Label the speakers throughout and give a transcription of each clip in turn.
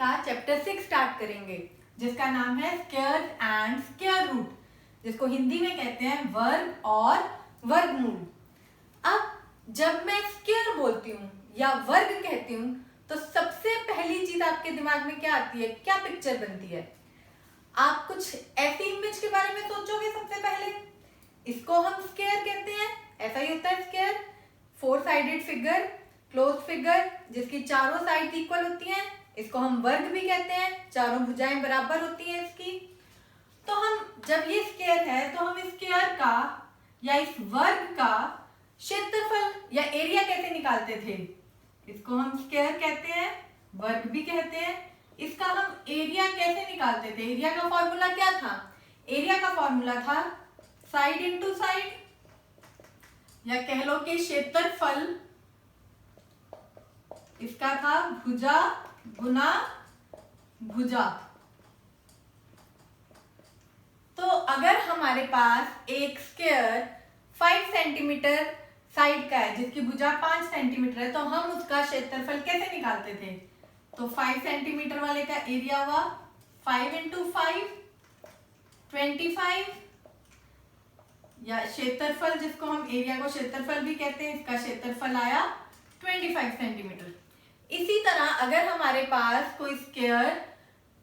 Speaker 1: का chapter 6 start करेंगे, जिसका नाम है स्क्वायर्स एंड स्क्वायर रूट, जिसको हिंदी में कहते हैं वर्ग और वर्गमूल। अब जब मैं स्क्वायर बोलती हूँ या वर्ग कहती हूँ तो सबसे पहली चीज आपके दिमाग में क्या आती है, क्या पिक्चर बनती है? आप कुछ ऐसी इमेज के बारे में सोचोगे सबसे पहले। इसको हम स्क्वायर कहते हैं, ऐसा ही होता है square, 4 sided figure, close figure जिसकी चारों साइड इक्वल होती हैं। इसको हम वर्ग भी कहते हैं, चारों भुजाएं बराबर होती हैं इसकी। तो हम जब ये स्क्वायर है तो हम स्क्वायर का या इस वर्ग का क्षेत्रफल या एरिया कैसे निकालते थे? इसको हम स्क्वायर कहते हैं, वर्ग भी कहते हैं। इसका हम एरिया कैसे निकालते थे? एरिया का फॉर्मूला क्या था? एरिया का फॉर्मूला था साइड इंटू साइड, या कह लो कि क्षेत्रफल इसका था भुजा गुना भुजा। तो अगर हमारे पास एक स्क्वायर 5 सेंटीमीटर साइड का है, जिसकी भुजा 5 सेंटीमीटर है, तो हम उसका क्षेत्रफल कैसे निकालते थे? तो 5 सेंटीमीटर वाले का एरिया हुआ 5 इंटू 5 25, या क्षेत्रफल जिसको हम एरिया को क्षेत्रफल भी कहते हैं, इसका क्षेत्रफल आया 25 सेंटीमीटर। इसी तरह अगर हमारे पास कोई स्क्वायर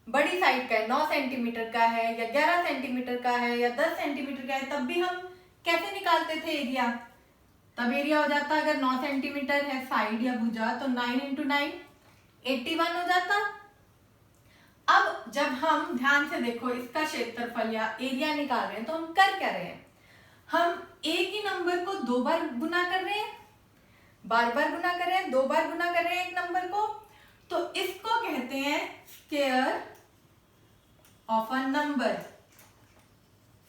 Speaker 1: बड़ी साइड का है, 9 सेंटीमीटर का है या 11 सेंटीमीटर का है या 10 सेंटीमीटर का है, तब भी हम कैसे निकालते थे एरिया? तब एरिया हो जाता, अगर 9 सेंटीमीटर है साइड या भुजा, तो 9 इंटू 9 81 हो जाता। अब जब हम ध्यान से देखो इसका क्षेत्रफल या एरिया निकाल रहे हैं तो हम कर क्या रहे हैं? हम एक ही नंबर को 2 बार गुना कर रहे हैं, बार बार गुना कर रहे हैं, 2 बार गुना कर रहे हैं एक नंबर को। तो इसको कहते हैं square of a number.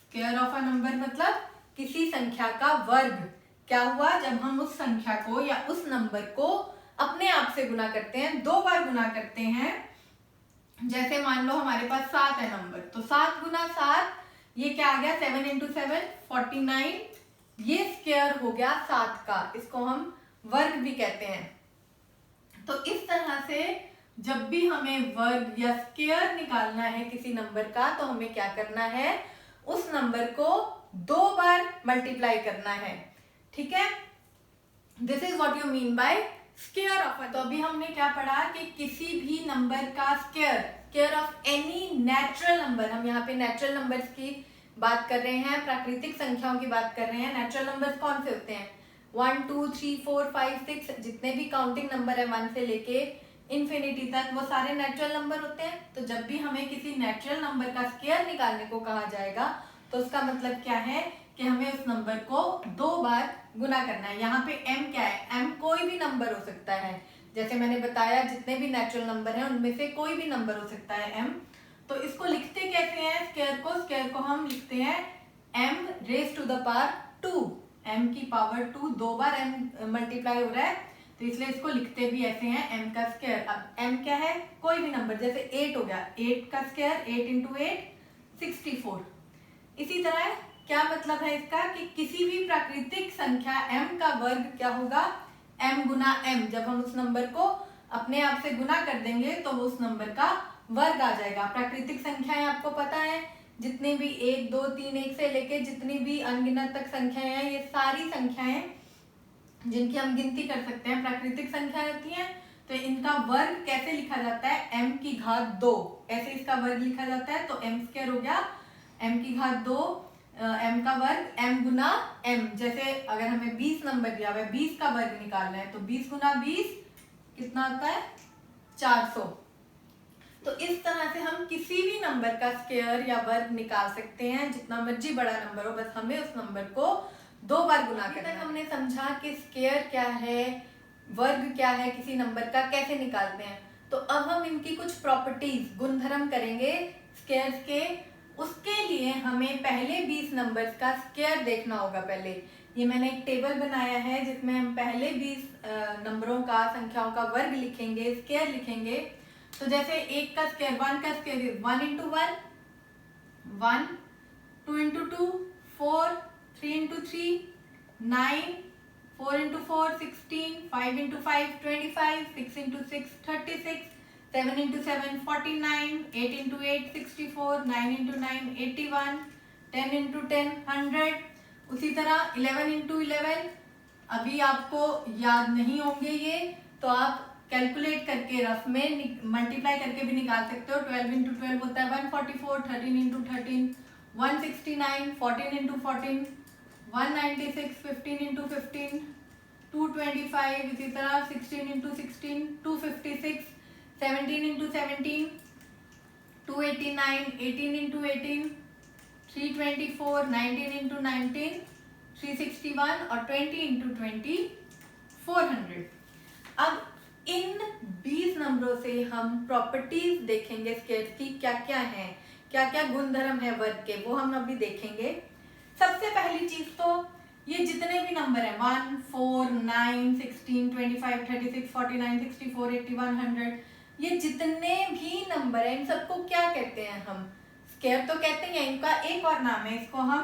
Speaker 1: Square of a number मतलब किसी संख्या का वर्ग। क्या हुआ? जब हम उस संख्या को या उस नंबर को अपने आप से गुना करते हैं, 2 बार गुना करते हैं। जैसे मान लो हमारे पास 7 है नंबर, तो 7 गुना 7, ये क्या आ गया? 7 इंटू 7 49। ये स्क्वायर हो गया 7 का, इसको हम वर्ग भी कहते हैं। तो इस तरह से जब भी हमें वर्ग या स्क्वायर निकालना है किसी नंबर का, तो हमें क्या करना है? उस नंबर को 2 बार मल्टीप्लाई करना है। ठीक है, this is what you mean by square of. तो अभी हमने क्या पढ़ा कि किसी भी नंबर का square, square of any natural number, हम यहाँ पे नेचुरल नंबर्स की बात कर रहे हैं, प्राकृतिक संख्याओं की बात कर रहे हैं। नेचुरल नंबर्स कौन से होते हैं? 1 2 3 4 5 6, जितने भी काउंटिंग नंबर है 1 से लेके इन्फिनिटी तक, वो सारे नेचुरल नंबर होते हैं। तो जब भी हमें किसी नेचुरल नंबर का स्क्वायर निकालने को कहा जाएगा, तो उसका मतलब क्या है कि हमें उस नंबर को 2 बार गुना करना है। यहाँ पे m क्या है? m कोई भी नंबर हो सकता है, जैसे मैंने बताया जितने भी नेचुरल नंबर हैं उनमें से कोई भी नंबर हो सकता है m। तो इसको लिखते कैसे हैं स्क्वायर को? स्क्वायर को हम लिखते हैं m raise to the power 2, m की पावर 2, 2 बार m मल्टीप्लाई हो रहा है, तो इसलिए इसको लिखते भी ऐसे हैं m का स्क्वायर। अब m क्या है? कोई भी नंबर, जैसे 8 हो गया, 8 का स्क्वायर 8 इंटू 8 64। इसी तरह क्या मतलब है इसका कि किसी भी प्राकृतिक संख्या m का वर्ग क्या होगा? m गुना m। जब हम उस नंबर को अपने आप से गुना कर देंगे तो वो उस नंबर का वर्ग आ जाएगा। प्राकृतिक संख्याएं आपको पता है, जितनी भी 1 2 3 1 से लेके जितनी भी अनगिनत तक संख्याएं हैं, ये सारी संख्याएं जिनकी हम गिनती कर सकते हैं प्राकृतिक संख्याएं होती हैं। तो इनका वर्ग कैसे लिखा जाता है? m की घात 2, ऐसे इसका वर्ग लिखा जाता है। तो m स्क्वायर हो गया m की घात 2, m का वर्ग m गुना m। जैसे अगर हमें 20 नंबर दिया हुआ है, 20 का वर्ग निकालना है, तो 20 गुना 20 कितना होता है? 400। तो इस तरह से हम किसी भी नंबर का स्क्वायर या वर्ग निकाल सकते हैं, जितना मर्जी बड़ा नंबर हो, बस हमें उस नंबर को 2 बार गुना करना है। हमने समझा कि स्क्वायर क्या है, वर्ग क्या है, किसी नंबर का कैसे निकालते हैं। तो अब हम इनकी कुछ प्रॉपर्टीज, गुणधर्म करेंगे स्क्वायर्स के। उसके लिए हमें पहले 20 नंबर्स का स्क्वायर देखना होगा। पहले ये मैंने एक टेबल बनाया है जिसमें हम पहले 20 नंबरों का, संख्याओं का वर्ग लिखेंगे, स्क्वायर लिखेंगे। तो जैसे 1 का स्क्वायर, 1 का square 1 into 1 1, 2 into 2 4, 3 into 3 9, 4 into 4 16, 5 into 5 25, 6 into 6 36, 7 into 7 49, 8 into 8 64, 9 into 9 81, 10 into 10 100। उसी तरह 11 into 11 अभी आपको याद नहीं होंगे ये, तो आप कैलकुलेट करके रफ में मल्टीप्लाई करके भी निकाल सकते हो। 12 into 12 होता है 144, 13 into 13 169, 14 into 14 196, 15 into 15 225, इसी तरह 16 into 16 256, 17 into 17 289, 18 into 18 324, 19 into 19 361 और 20 into 20 400। अब इन 20 नंबरों से हम प्रॉपर्टीज देखेंगे स्केयर की, क्या क्या है, क्या क्या गुणधर्म है वर्ग के, वो हम अभी देखेंगे। सबसे पहली चीज तो ये जितने भी नंबर हैं 1 4 9 16 25 36 49 64 81 100, ये जितने भी नंबर हैं इन सबको क्या कहते हैं हम? स्केयर तो कहते हैं, इनका एक और नाम है, इसको हम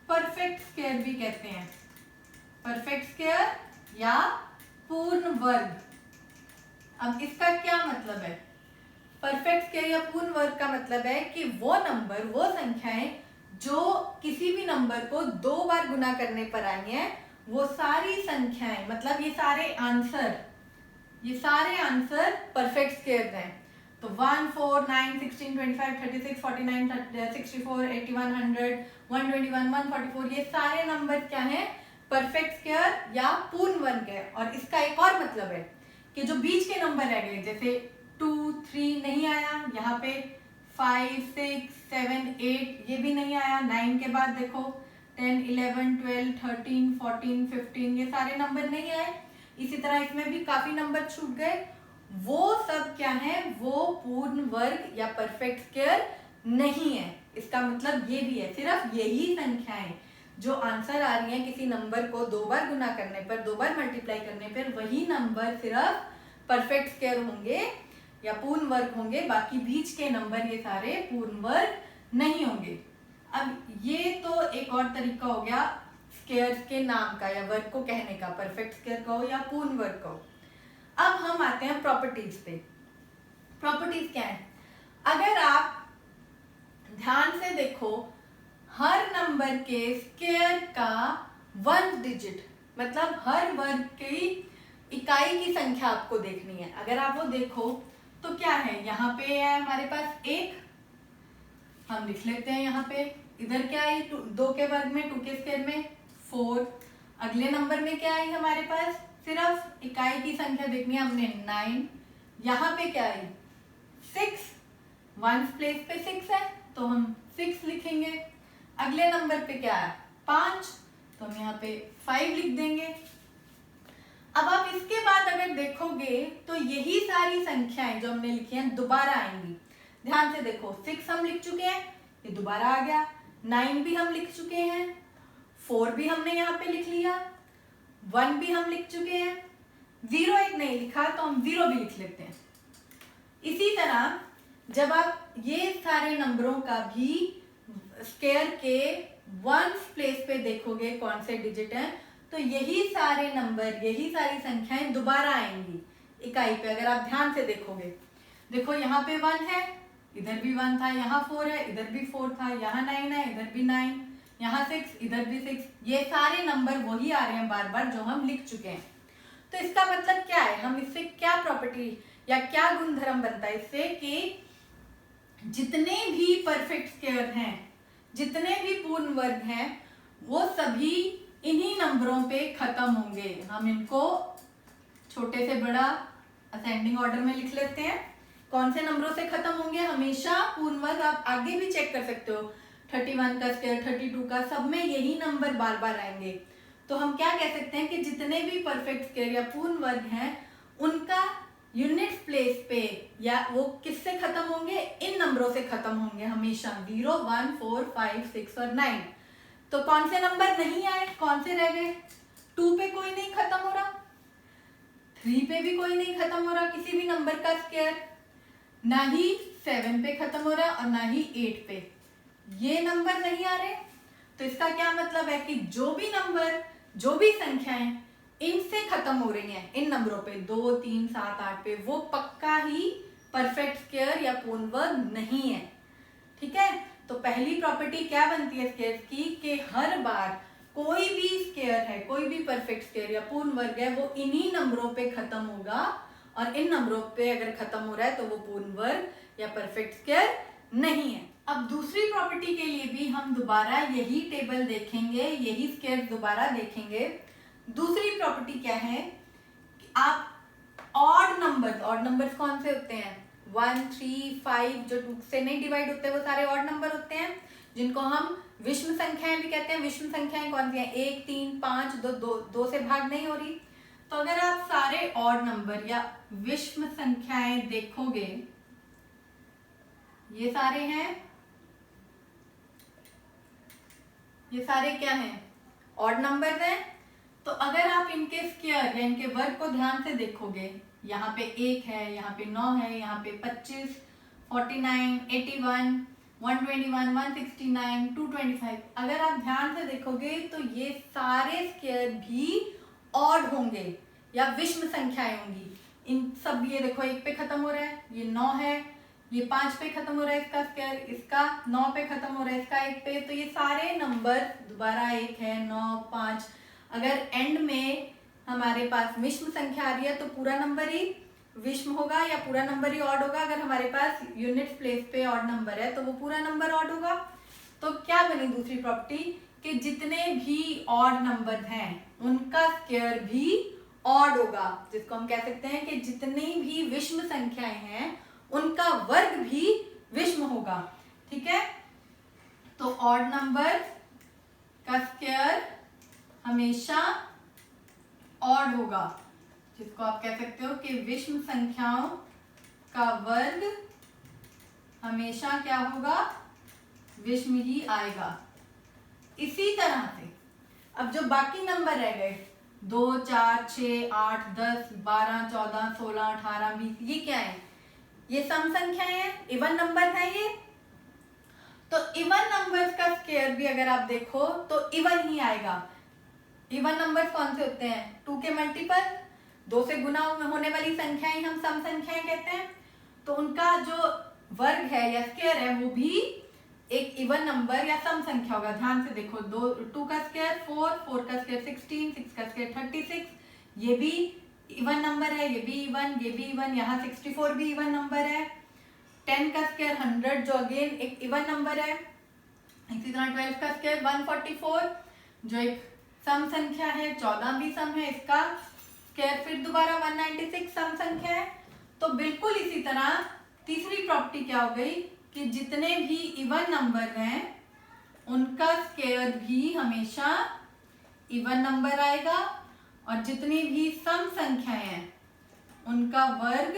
Speaker 1: परफेक्ट स्केयर भी कहते हैं। परफेक्ट स्केयर या पूर्ण वर्ग। अब इसका क्या मतलब है? परफेक्ट स्केयर या पूर्ण वर्ग का मतलब है कि वो नंबर, वो संख्याएं जो किसी भी नंबर को 2 बार गुना करने पर आई हैं, वो सारी संख्याएं, मतलब ये सारे आंसर परफेक्ट स्केयर हैं। तो 1 4 9 16 25 36 49 64 81 100 121 144 ये सारे नंबर क्या हैं? परफेक्ट स्केयर या पूर्ण वर्ग है। और इसका एक और मतलब है कि जो बीच के नंबर रह गए, जैसे 2 3 नहीं आया, यहाँ पे 5 6 7 8 ये भी नहीं आया, 9 के बाद देखो 10 11 12 13 14 15 ये सारे नंबर नहीं आए। इसी तरह इसमें भी काफी नंबर छूट गए, वो सब क्या है? वो पूर्ण वर्ग या परफेक्ट स्केयर नहीं है। इसका मतलब ये भी है, सिर्फ यही संख्याएं जो आंसर आ रही हैं किसी नंबर को 2 बार गुना करने पर, 2 बार मल्टीप्लाई करने पर, वही नंबर सिर्फ परफेक्ट स्केयर होंगे या पूर्ण वर्ग होंगे। बाकी बीच के नंबर ये सारे पूर्ण वर्ग नहीं होंगे। अब ये तो एक और तरीका हो गया स्केयर के नाम का या वर्ग को कहने का, परफेक्ट स्केयर कहो या पूर्ण वर्ग कहो। अब हम आते हैं प्रॉपर्टीज पे। प्रॉपर्टीज क्या है? अगर आप ध्यान से देखो, हर नंबर के स्केयर का 1 डिजिट, मतलब हर वर्ग की इकाई की संख्या आपको देखनी है। अगर आप वो देखो तो क्या है, यहाँ पे है हमारे पास 1, हम लिख लेते हैं यहाँ पे। इधर क्या आई 2 के वर्ग में, 2 के स्केयर में 4। अगले नंबर में क्या आई हमारे पास? सिर्फ इकाई की संख्या देखनी है हमने 9। यहाँ पे क्या आई 6, 1 प्लेस पे 6 है तो हम 6 लिखेंगे। अगले नंबर पे क्या है 5, तो हम यहाँ पे 5 लिख देंगे। अब आप इसके बाद अगर देखोगे तो यही सारी संख्याएं जो हमने लिखी हैं दोबारा आएंगी। ध्यान से देखो, 6 हम लिख चुके हैं, ये दोबारा आ गया। 9 भी हम लिख चुके हैं, 4 भी हमने यहाँ पे लिख लिया, 1 भी हम लिख चुके हैं, 0 एक नहीं लिखा तो हम 0 भी लिख लेते हैं। इसी तरह जब आप ये सारे नंबरों का भी स्केयर के 1 प्लेस पे देखोगे कौन से डिजिट हैं, तो यही सारे नंबर, यही सारी संख्याएं दोबारा आएंगी इकाई पे। अगर आप ध्यान से देखोगे, देखो यहाँ पे 1 है, इधर भी 1 था, यहाँ 4 है, इधर भी 4 था, यहाँ 9 है, इधर भी 9, यहाँ 6, इधर भी 6। ये सारे नंबर वही आ रहे हैं बार बार जो हम लिख चुके हैं। तो इसका मतलब क्या है, हम इससे क्या प्रॉपर्टी या क्या गुणधर्म बनता है इससे, कि जितने भी परफेक्ट स्केयर हैं, जितने भी पूर्ण वर्ग हैं, वो सभी इन्हीं नंबरों पे खत्म होंगे। हम इनको छोटे से बड़ा असेंडिंग ऑर्डर में लिख लेते हैं। कौन से नंबरों से खत्म होंगे? हमेशा पूर्ण वर्ग, आप आगे भी चेक कर सकते हो, 31 का स्केयर, 32 का, सब में यही नंबर बार बार आएंगे। तो हम क्या कह सकते हैं कि जितने भी परफेक्ट स्केयर या पूर्ण वर्ग हैं, उनका यूनिट प्लेस पे या वो किससे खत्म होंगे? इन नंबरों से खत्म होंगे हमेशा, 0 1 4 5 6 और 9। तो कौन से नंबर नहीं आए, कौन से रह गए? 2 पे कोई नहीं खत्म हो रहा, 3 पे भी कोई नहीं खत्म हो रहा किसी भी नंबर का स्केयर, ना ही 7 पे खत्म हो रहा और ना ही 8 पे, ये नंबर नहीं आ रहे। तो इसका क्या मतलब है कि जो भी नंबर, जो भी संख्याएं इनसे खत्म हो रही हैं, इन नंबरों पे 2 3 7 8 पे, वो पक्का ही परफेक्ट स्क्वायर या पूर्ण वर्ग नहीं है। ठीक है, तो पहली प्रॉपर्टी क्या बनती है स्क्वायर की कि हर बार कोई भी स्क्वायर है, कोई भी परफेक्ट स्क्वायर या पूर्ण वर्ग है, वो इन्हीं नंबरों पे खत्म होगा, और इन नंबरों पे अगर खत्म हो रहा है तो वो पूर्ण वर्ग या परफेक्ट स्क्वायर नहीं है। अब दूसरी प्रॉपर्टी के लिए भी हम दोबारा यही टेबल देखेंगे, यही स्क्वायर दोबारा देखेंगे। दूसरी प्रॉपर्टी क्या है कि आप ऑड नंबर्स कौन से होते हैं? 1, 3, 5 जो 2 से नहीं डिवाइड होते वो सारे ऑड नंबर होते हैं, जिनको हम विषम संख्याएं भी कहते हैं। विषम संख्याएं कौन सी हैं? 1, 3, 5, 2 से भाग नहीं हो रही। तो अगर आप सारे ऑड नंबर या विषम संख्याएं देखोगे, ये सारे हैं, ये सारे क्या हैं? ऑड नंबर्स हैं। तो अगर आप इनके स्क्वायर या इनके वर्ग को ध्यान से देखोगे, यहाँ पे 1 है, यहाँ पे 9 है, यहाँ पे 25, 49, 81, 121, 169, 225, अगर आप ध्यान से देखोगे तो ये सारे स्क्वायर भी ऑड होंगे या विषम संख्याएं होंगी। इन सब, ये देखो 1 पे खत्म हो रहा है, ये 9 है, ये 5 पे खत्म हो रहा है इसका स्क्वायर, इसका 9 पे खत्म हो रहा है, इसका 1 पे, तो ये सारे नंबर दोबारा 1 है, 9, 5, अगर एंड में हमारे पास विषम संख्या आ रही है तो पूरा नंबर ही विषम होगा या पूरा नंबर ही ऑड होगा। अगर हमारे पास यूनिट प्लेस पे ऑड नंबर है तो वो पूरा नंबर ऑड होगा। तो क्या बनी दूसरी प्रॉपर्टी कि जितने भी ऑड नंबर हैं उनका स्क्वायर भी ऑड होगा, जिसको हम कह सकते हैं कि जितनी भी विषम संख्याएं हैं उनका वर्ग भी विषम होगा। ठीक है, तो ऑड नंबर का स्क्वायर हमेशा ऑड होगा, जिसको आप कह सकते हो कि विषम संख्याओं का वर्ग हमेशा क्या होगा? विषम ही आएगा। इसी तरह से अब जो बाकी नंबर रह गए 2, 4, 6, 8, 10, 12, 14, 16, 18, 20, ये क्या है? ये सम संख्याएं हैं, इवन नंबर है ये। तो इवन नंबर्स का स्क्वायर भी अगर आप देखो तो इवन ही आएगा। इवन नंबर्स कौन से होते हैं? 2 के मल्टीपल, 2 से गुना होने वाली संख्याएं हम सम संख्याएं कहते हैं। तो उनका जो वर्ग है या स्क्वायर है वो भी एक इवन नंबर या सम संख्या होगा। ध्यान से देखो, 2 का स्क्वायर 4, 4 का स्क्वायर 16, 6 का स्क्वायर 36, ये भी इवन नंबर है, ये भी इवन, ये भी इवन, यहाँ 64 भी इवन नंबर है। 10 का स्क्वायर 100 जो अगेन एक इवन नंबर है। इसी तरह 12 का स्क्वायर 144 जो एक सम संख्या है, 14 भी सम है, इसका स्क्वायर फिर दोबारा 196 सम संख्या है। तो बिल्कुल इसी तरह तीसरी प्रॉपर्टी क्या हो गई कि जितने भी इवन नंबर हैं उनका स्क्वायर भी हमेशा इवन नंबर आएगा, और जितनी भी सम संख्याएं हैं उनका वर्ग,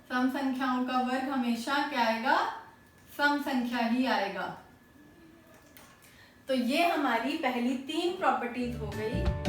Speaker 1: सम संख्याओं का वर्ग हमेशा क्या आएगा? सम संख्या ही आएगा। तो ये हमारी पहली 3 प्रॉपर्टीज हो गई।